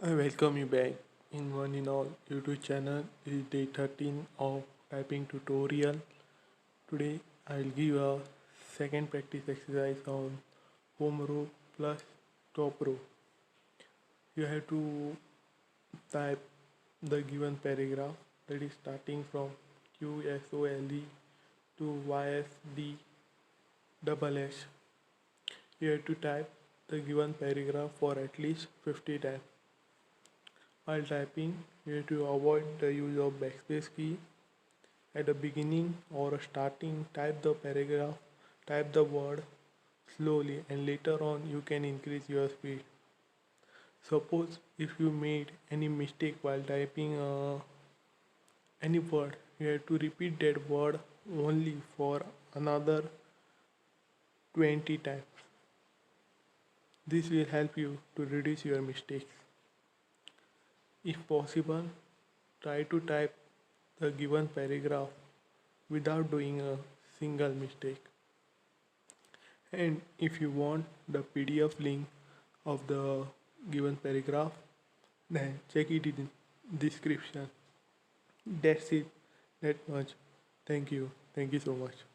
I welcome you back in One in All YouTube channel. This is day 13 of typing tutorial. Today I will give a second practice exercise on home row plus top row. You have to type the given paragraph, that is starting from QSOLE to YSD double S. You have to type the given paragraph for at least 50 times. While typing, you have to avoid the use of backspace key. At the beginning or starting, type the paragraph, type the word slowly, and later on you can increase your speed. Suppose if you made any mistake while typing any word, you have to repeat that word only for another 20 times. This will help you to reduce your mistakes. If possible, try to type the given paragraph without doing a single mistake. And if you want the PDF link of the given paragraph, then check it in description. That's it. That much. Thank you. Thank you so much.